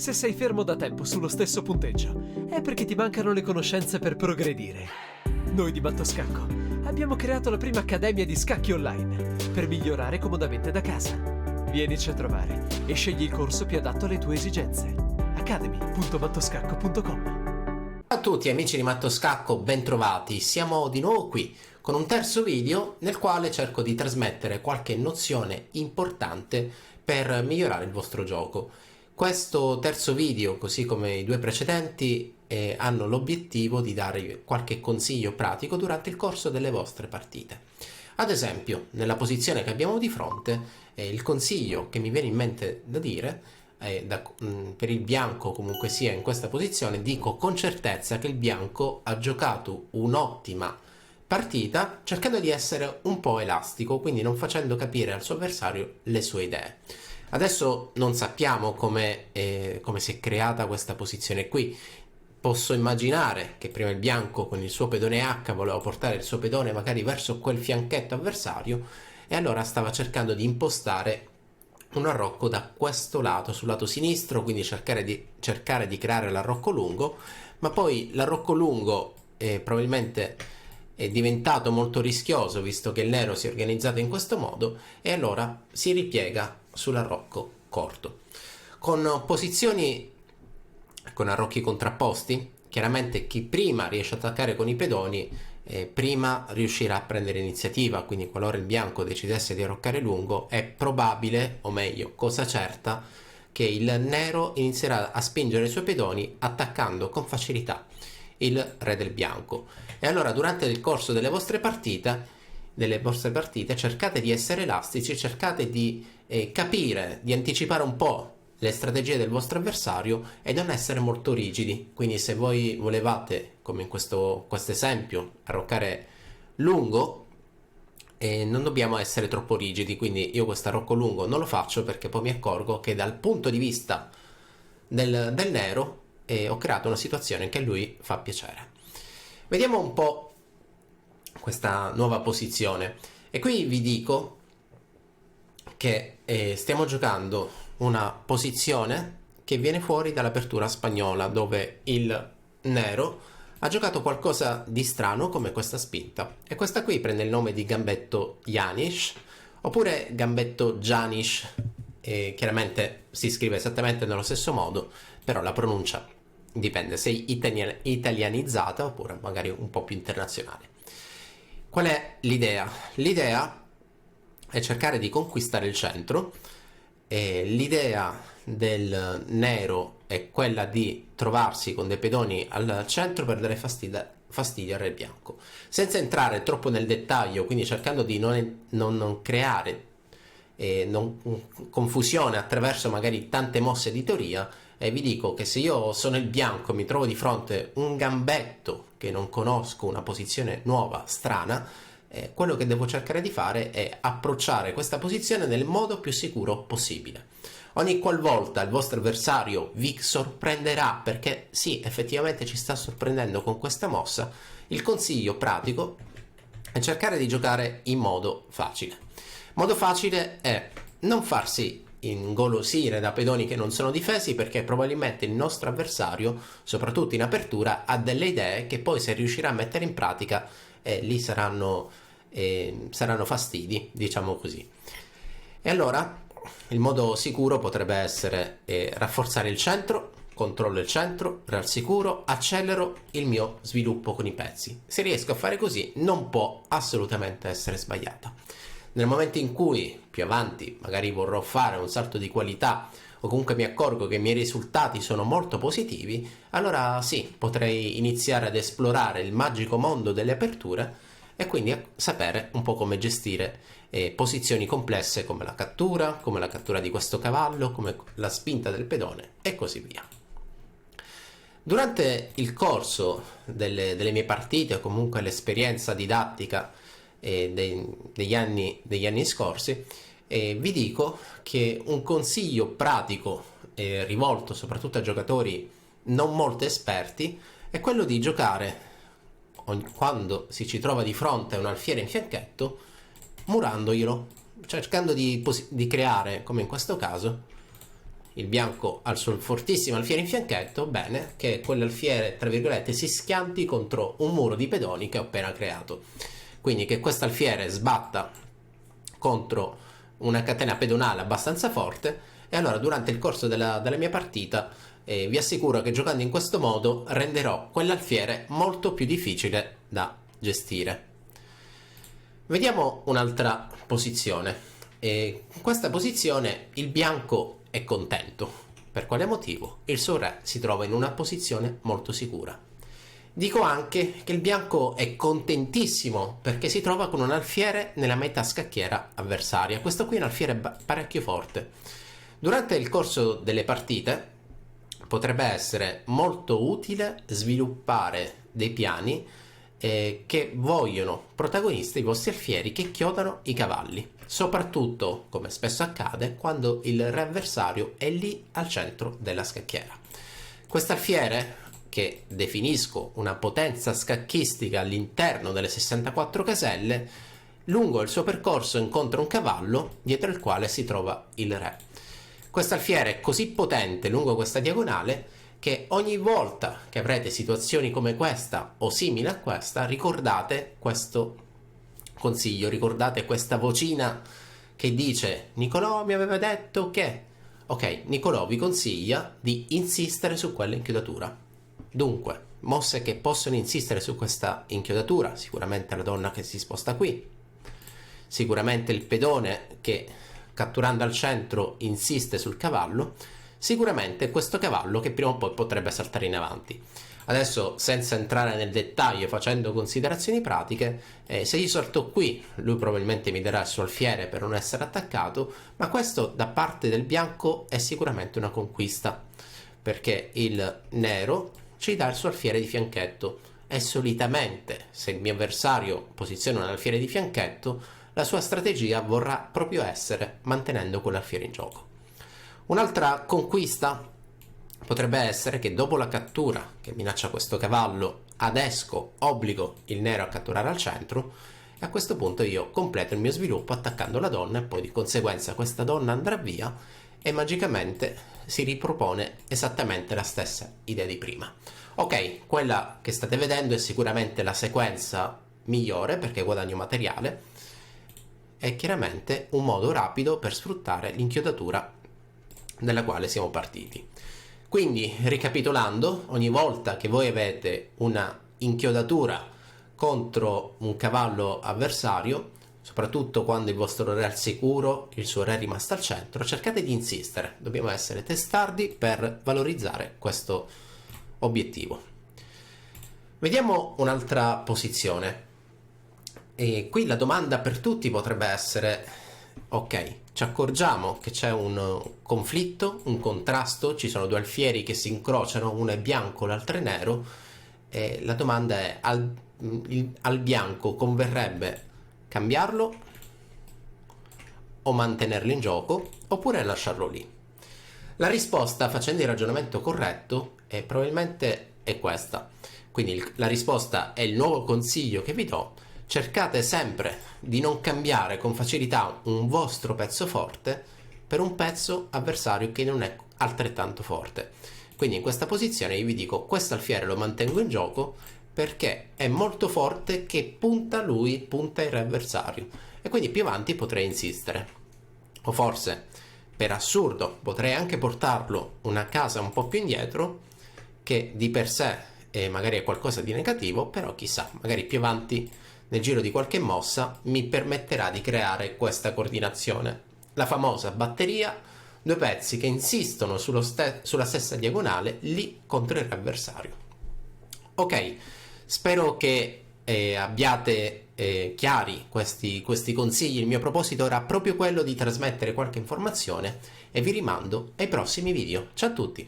Se sei fermo da tempo sullo stesso punteggio, è perché ti mancano le conoscenze per progredire. Noi di Mattoscacco abbiamo creato la prima accademia di scacchi online per migliorare comodamente da casa. Vienici a trovare e scegli il corso più adatto alle tue esigenze. academy.mattoscacco.com. Ciao a tutti amici di Mattoscacco, bentrovati. Siamo di nuovo qui con un terzo video nel quale cerco di trasmettere qualche nozione importante per migliorare il vostro gioco. Questo terzo video, così come i due precedenti, hanno l'obiettivo di dare qualche consiglio pratico durante il corso delle vostre partite. Ad esempio, nella posizione che abbiamo di fronte, il consiglio che mi viene in mente da dire per il bianco, comunque sia in questa posizione, dico con certezza che il bianco ha giocato un'ottima partita cercando di essere un po' elastico, quindi non facendo capire al suo avversario le sue idee. Adesso non sappiamo come si è creata questa posizione qui. Posso immaginare che prima il bianco con il suo pedone H voleva portare il suo pedone magari verso quel fianchetto avversario e allora stava cercando di impostare un arrocco da questo lato, sul lato sinistro, quindi cercare di creare l'arrocco lungo, ma poi l'arrocco lungo probabilmente è diventato molto rischioso visto che il nero si è organizzato in questo modo e allora si ripiega sull'arrocco corto. Con posizioni con arrocchi contrapposti, chiaramente chi prima riesce a attaccare con i pedoni prima riuscirà a prendere iniziativa, quindi qualora il bianco decidesse di arroccare lungo è probabile, o meglio, cosa certa, che il nero inizierà a spingere i suoi pedoni attaccando con facilità il re del bianco. E allora durante il corso delle vostre partite cercate di essere elastici, cercate di capire, di anticipare un po' le strategie del vostro avversario e non essere molto rigidi. Quindi se voi volevate, come in questo esempio, arroccare lungo, non dobbiamo essere troppo rigidi, quindi io questo arrocco lungo non lo faccio perché poi mi accorgo che dal punto di vista del nero ho creato una situazione che a lui fa piacere. Vediamo un po' questa nuova posizione e qui vi dico che stiamo giocando una posizione che viene fuori dall'apertura spagnola, dove il nero ha giocato qualcosa di strano come questa spinta e questa qui prende il nome di gambetto Janisch oppure gambetto Janisch, chiaramente si scrive esattamente nello stesso modo, però la pronuncia dipende se è italianizzata oppure magari un po' più internazionale. Qual è l'idea? L'idea è cercare di conquistare il centro. L'idea del nero è quella di trovarsi con dei pedoni al centro per dare fastidio al re bianco, senza entrare troppo nel dettaglio, quindi cercando di non creare confusione attraverso magari tante mosse di teoria. Vi dico che se io sono il bianco e mi trovo di fronte un gambetto che non conosco, una posizione nuova, strana, quello che devo cercare di fare è approcciare questa posizione nel modo più sicuro possibile. Ogni qualvolta il vostro avversario vi sorprenderà, perché sì, effettivamente ci sta sorprendendo con questa mossa, il consiglio pratico è cercare di giocare in modo facile. Modo facile è non farsi ingolosire da pedoni che non sono difesi, perché probabilmente il nostro avversario, soprattutto in apertura, ha delle idee che poi se riuscirà a mettere in pratica lì saranno fastidi, diciamo così. E allora il modo sicuro potrebbe essere rafforzare il centro, controllo il centro, re al sicuro, accelero il mio sviluppo con i pezzi. Se riesco a fare così non può assolutamente essere sbagliata. Nel momento in cui più avanti magari vorrò fare un salto di qualità o comunque mi accorgo che i miei risultati sono molto positivi, allora sì, potrei iniziare ad esplorare il magico mondo delle aperture e quindi a sapere un po' come gestire posizioni complesse come la cattura di questo cavallo, come la spinta del pedone e così via. Durante il corso delle mie partite o comunque l'esperienza didattica degli anni scorsi, vi dico che un consiglio pratico rivolto soprattutto a giocatori non molto esperti è quello di giocare quando ci trova di fronte a un alfiere in fianchetto murandoglielo, cercando di creare, come in questo caso, il bianco ha il suo fortissimo alfiere in fianchetto, bene, che quell'alfiere, tra virgolette, si schianti contro un muro di pedoni che ho appena creato. Quindi che questo alfiere sbatta contro una catena pedonale abbastanza forte, e allora durante il corso della mia partita vi assicuro che giocando in questo modo renderò quell'alfiere molto più difficile da gestire. Vediamo un'altra posizione. In questa posizione il bianco è contento. Per quale motivo? Il suo re si trova in una posizione molto sicura. Dico anche che il bianco è contentissimo perché si trova con un alfiere nella metà scacchiera avversaria. Questo qui è un alfiere parecchio forte. Durante il corso delle partite potrebbe essere molto utile sviluppare dei piani che vogliono protagonisti i vostri alfieri che chiodano i cavalli, soprattutto, come spesso accade, quando il re avversario è lì al centro della scacchiera. Quest'alfiere, che definisco una potenza scacchistica all'interno delle 64 caselle, lungo il suo percorso incontra un cavallo dietro il quale si trova il re. Quest'alfiere è così potente lungo questa diagonale che ogni volta che avrete situazioni come questa o simili a questa, ricordate questo consiglio, ricordate questa vocina che dice: Nicolò mi aveva detto che... Ok, Nicolò vi consiglia di insistere su quella inchiodatura. Dunque, mosse che possono insistere su questa inchiodatura: sicuramente la donna che si sposta qui, sicuramente il pedone che catturando al centro insiste sul cavallo, sicuramente questo cavallo che prima o poi potrebbe saltare in avanti. Adesso, senza entrare nel dettaglio, facendo considerazioni pratiche, se io salto qui, lui probabilmente mi darà il suo alfiere per non essere attaccato, ma questo da parte del bianco è sicuramente una conquista, perché il nero ci dà il suo alfiere di fianchetto, e solitamente, se il mio avversario posiziona un alfiere di fianchetto, la sua strategia vorrà proprio essere mantenendo quell'alfiere in gioco. Un'altra conquista potrebbe essere che dopo la cattura che minaccia questo cavallo, adesco, obbligo il nero a catturare al centro, e a questo punto io completo il mio sviluppo attaccando la donna, e poi di conseguenza questa donna andrà via e magicamente si ripropone esattamente la stessa idea di prima. Ok, quella che state vedendo è sicuramente la sequenza migliore perché guadagno materiale, è chiaramente un modo rapido per sfruttare l'inchiodatura dalla quale siamo partiti. Quindi, ricapitolando, ogni volta che voi avete una inchiodatura contro un cavallo avversario, soprattutto quando il vostro re è al sicuro, il suo re è rimasto al centro, cercate di insistere. Dobbiamo essere testardi per valorizzare questo obiettivo. Vediamo un'altra posizione. E qui la domanda per tutti potrebbe essere: ok, ci accorgiamo che c'è un conflitto, un contrasto, ci sono due alfieri che si incrociano, uno è bianco, l'altro è nero, e la domanda è: al bianco converrebbe cambiarlo o mantenerlo in gioco, oppure lasciarlo lì? La risposta, facendo il ragionamento corretto, probabilmente è questa. Quindi la risposta è il nuovo consiglio che vi do: cercate sempre di non cambiare con facilità un vostro pezzo forte per un pezzo avversario che non è altrettanto forte. Quindi in questa posizione io vi dico: questo alfiere lo mantengo in gioco perché è molto forte, che punta lui, punta il re avversario, e quindi più avanti potrei insistere. O forse, per assurdo, potrei anche portarlo una casa un po' più indietro, che di per sé magari è qualcosa di negativo, però chissà, magari più avanti nel giro di qualche mossa mi permetterà di creare questa coordinazione, la famosa batteria, due pezzi che insistono sulla stessa diagonale lì contro il re avversario. Ok, spero che abbiate chiari questi consigli. Il mio proposito era proprio quello di trasmettere qualche informazione, e vi rimando ai prossimi video. Ciao a tutti!